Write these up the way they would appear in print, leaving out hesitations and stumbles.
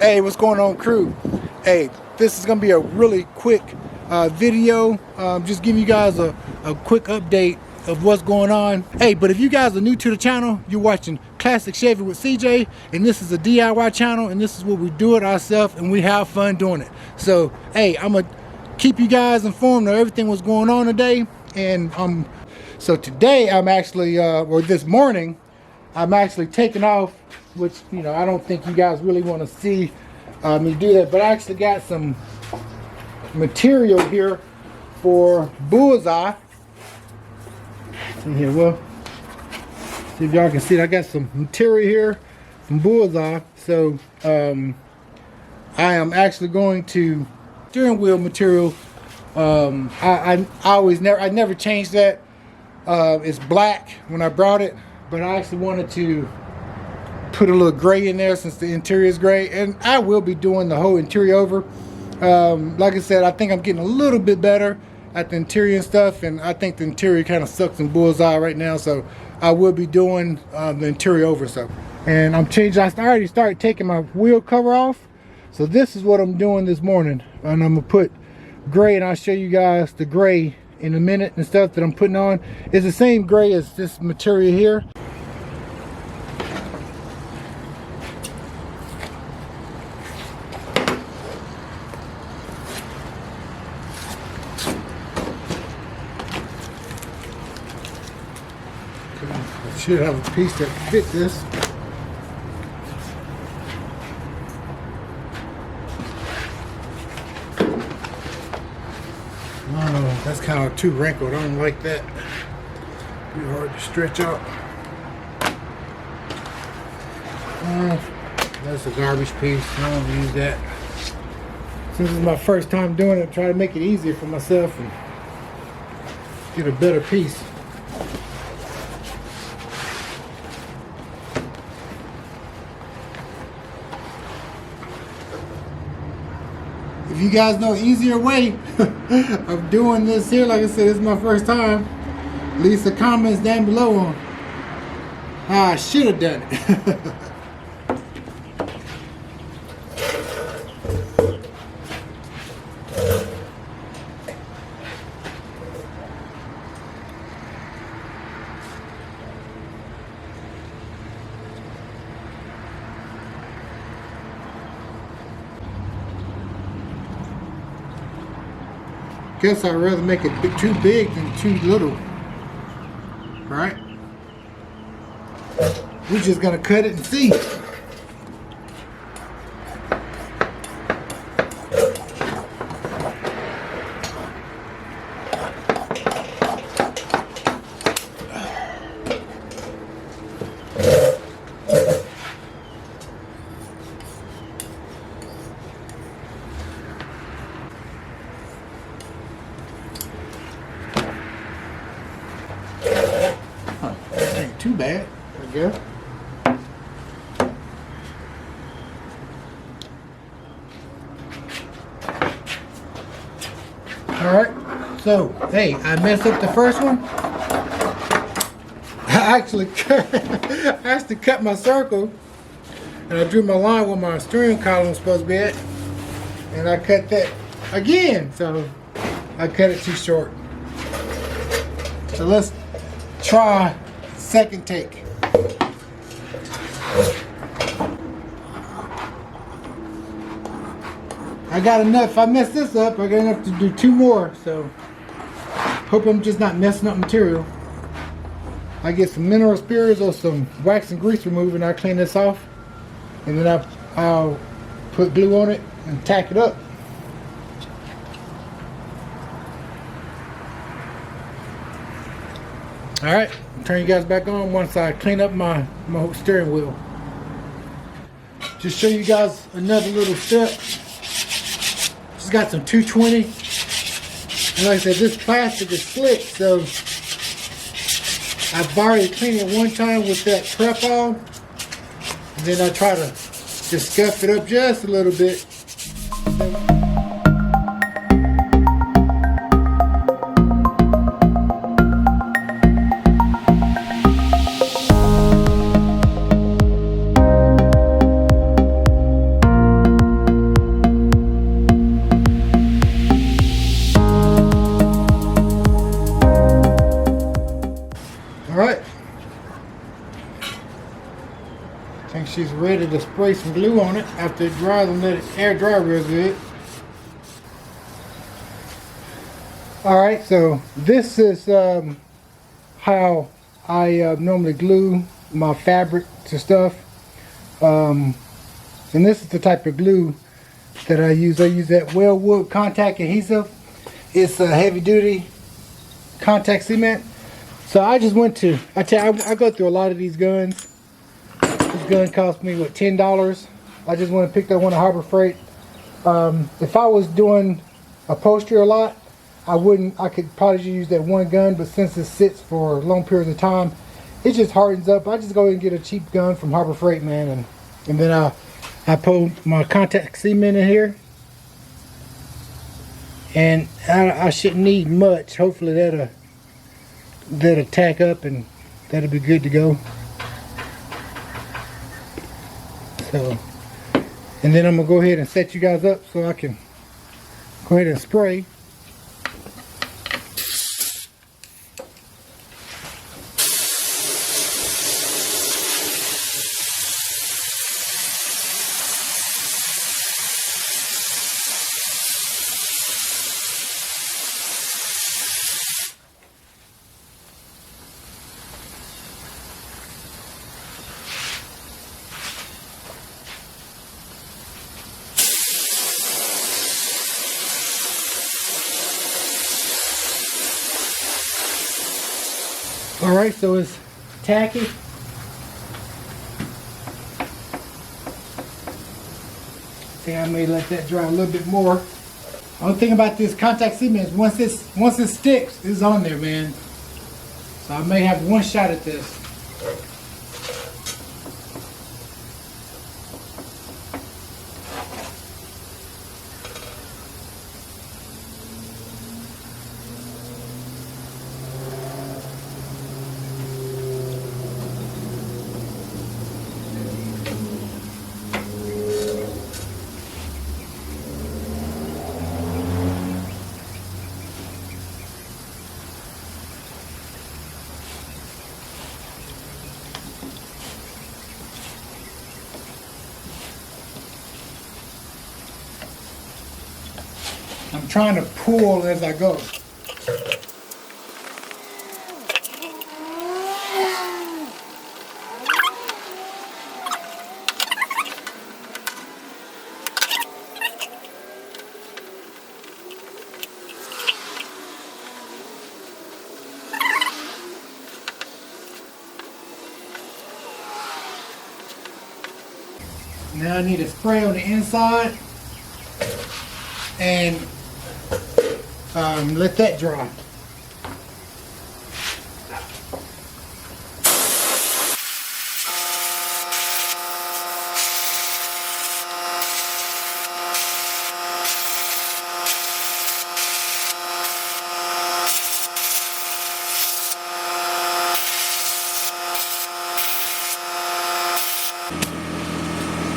Hey, what's going on, crew? Hey, this is gonna be a really quick video. Just giving you guys a quick update of what's going on. Hey, but if you guys are new to the channel, you're watching Classic Chevy with CJ, and this is a DIY channel, and this is where we do it ourselves and we have fun doing it. So, hey, I'm gonna keep you guys informed of everything what's going on today. And so today I'm actually, or this morning, I'm actually taking off, which, you know, I don't think you guys really want to see me do that, but I actually got some material here for Bullseye. In here, well, see if y'all can see it. I got some material here from Bullseye. So I am actually going to steering wheel material. I never changed that. It's black when I brought it, but I actually wanted to put a little gray in there since the interior is gray, and I will be doing the whole interior over. Like I said, I think I'm getting a little bit better at the interior and stuff, and I think the interior kind of sucks in Bullseye right now, so I will be doing the interior over. So, and I'm changing. I already started taking my wheel cover off, so this is what I'm doing this morning, and I'm gonna put gray, and I'll show you guys the gray in a minute and stuff that I'm putting on. It's the same gray as this material here. I should have a piece that fit this. Oh, that's kind of too wrinkled. I don't like that. Too hard to stretch out. That's a garbage piece. I don't use that. Since it's my first time doing it, try to make it easier for myself and get a better piece. If you guys know an easier way of doing this here, like I said, this is my first time, leave the comments down below on how I should have done it. Guess I'd rather make it too big than too little, right? We're just gonna cut it and see. Too bad, I guess. Alright, so, hey, I messed up the first one. I actually cut my circle, and I drew my line where my steering column was supposed to be at, and I cut that again, so I cut it too short. So let's try second take. I got enough. If I mess this up, I got enough to do two more, so hope I'm just not messing up material. I get some mineral spirits or some wax and grease remover, and I clean this off, and then I'll put glue on it and tack it up. Alright, turn you guys back on once I clean up my steering wheel. Just show you guys another little step. Just got some 220. And like I said, this plastic is slick, so I've already cleaned it one time with that prep on. And then I try to just scuff it up just a little bit. I think she's ready to spray some glue on it after it dries and let it air dry real good. Alright, so this is how I normally glue my fabric to stuff. And this is the type of glue that I use. I use that Wellwood contact adhesive. It's a heavy duty contact cement. So I just went to, I go through a lot of these guns. This gun cost me what, $10. I just went and picked up one at Harbor Freight. If I was doing upholstery a lot, I could probably just use that one gun, but since it sits for long periods of time, it just hardens up. I just go and get a cheap gun from Harbor Freight, man, and then I put my contact cement in here, and I shouldn't need much. Hopefully that'll tack up and that'll be good to go. So, and then I'm gonna go ahead and set you guys up so I can go ahead and spray. Alright, so it's tacky. I think I may let that dry a little bit more. Only thing about this contact cement is once it sticks, it's on there, man. So I may have one shot at this. I'm trying to pull as I go. Now I need to spray on the inside and let that dry.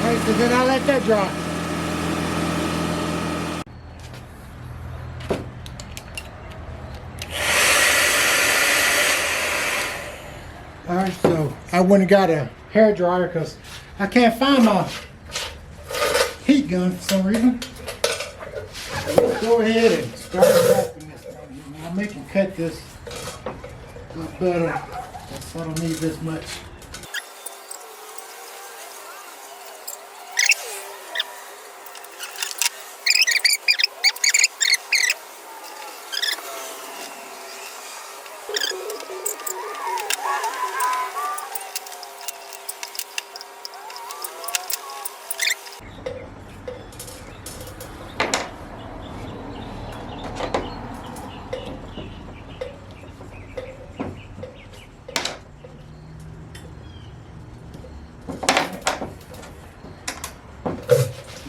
Alright, so then I let that dry. Alright, so I went and got a hair dryer because I can't find my heat gun for some reason. Let's go ahead and start wrapping this thing. I'll make him cut this a little better so I don't need this much.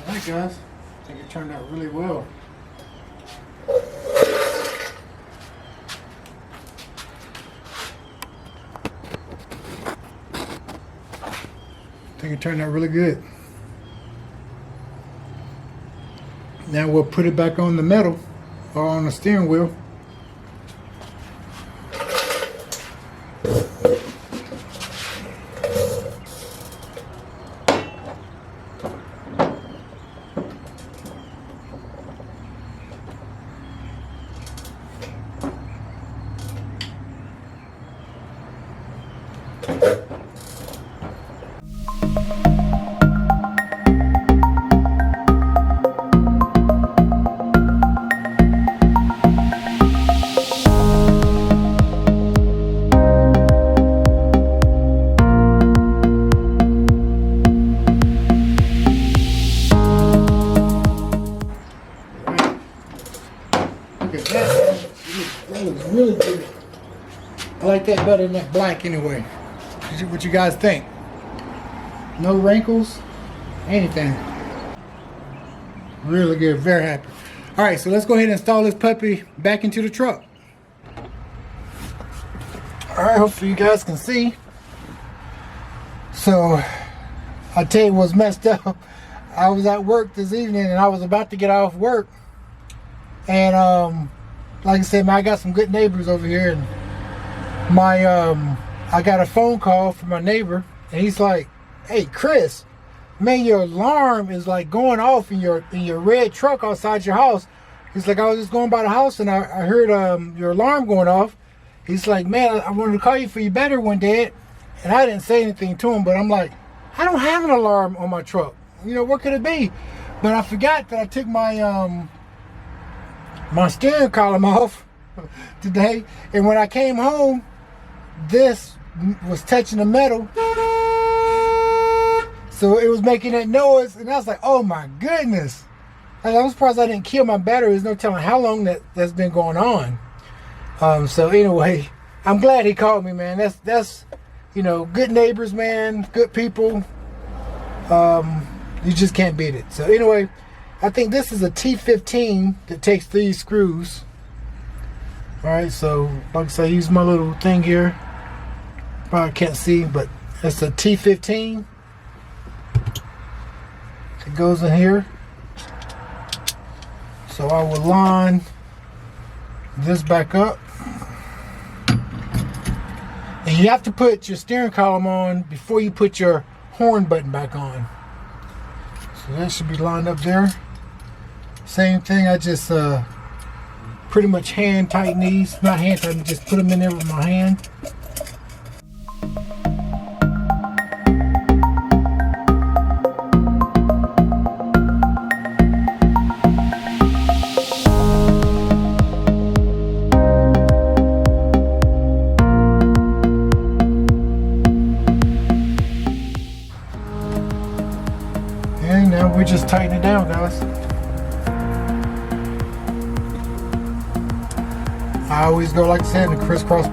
Alright guys, I think it turned out really well. I think it turned out really good. Now we'll put it back on the metal or on the steering wheel. that better than that black anyway. What you guys think? No wrinkles, anything. Really good, very happy. All right, so let's go ahead and install this puppy back into the truck. All right, hopefully you guys can see. So, I'll tell you what's messed up. I was at work this evening and I was about to get off work. And like I said, man, I got some good neighbors over here. And I got a phone call from my neighbor. And he's like, hey, Chris, man, your alarm is like going off in your red truck outside your house. He's like, I was just going by the house and I heard your alarm going off. He's like, man, I wanted to call you for your better one, Dad. And I didn't say anything to him, but I'm like, I don't have an alarm on my truck. You know, what could it be? But I forgot that I took my my steering column off today. And when I came home, this was touching the metal. So it was making that noise. And I was like, oh my goodness. I'm surprised I didn't kill my battery. There's no telling how long that's been going on. So anyway, I'm glad he called me, man. That's you know, good neighbors, man, good people. You just can't beat it. So anyway, I think this is a T15 that takes these screws. All right, so like I say, use my little thing here. Probably can't see, but it's a T15. It goes in here. So I will line this back up. And you have to put your steering column on before you put your horn button back on. So that should be lined up there. Same thing, I just pretty much hand tighten these. Not hand tighten, just put them in there with my hand. And now we're just tightening it down, guys. I always go, like I said, in a crisscross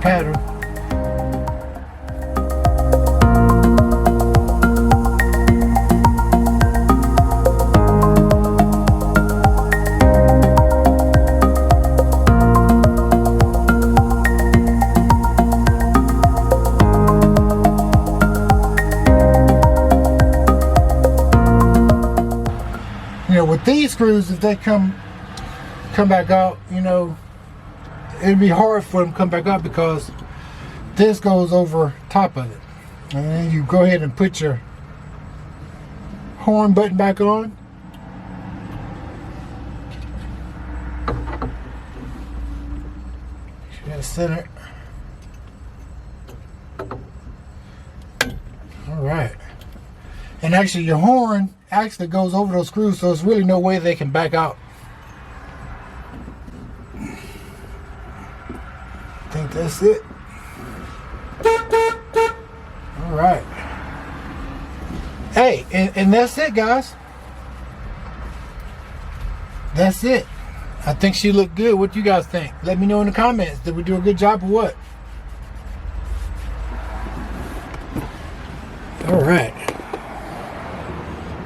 pattern. You know, with these screws, if they come back out, you know, it'd be hard for them to come back up because this goes over top of it. And then you go ahead and put your horn button back on. You gotta center it. All right. And actually your horn actually goes over those screws, so there's really no way they can back out. I think that's it. All right. Hey, and that's it, guys. That's it. I think she looked good. What do you guys think? Let me know in the comments. Did we do a good job or what? All right.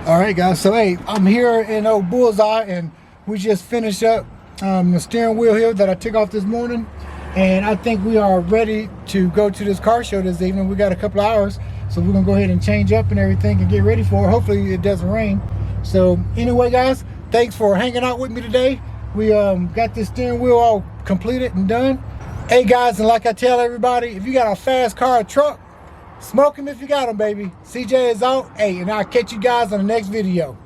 All right, guys. So, hey, I'm here in old Bullseye, and we just finished up the steering wheel here that I took off this morning. And I think we are ready to go to this car show this evening. We got a couple of hours, so we're gonna go ahead and change up and everything and get ready for it. Hopefully it doesn't rain. So anyway, guys, thanks for hanging out with me today. We got this steering wheel all completed and done. Hey guys, and like I tell everybody, if you got a fast car or truck, smoke them if you got them, baby. CJ is out. Hey, and I'll catch you guys on the next video.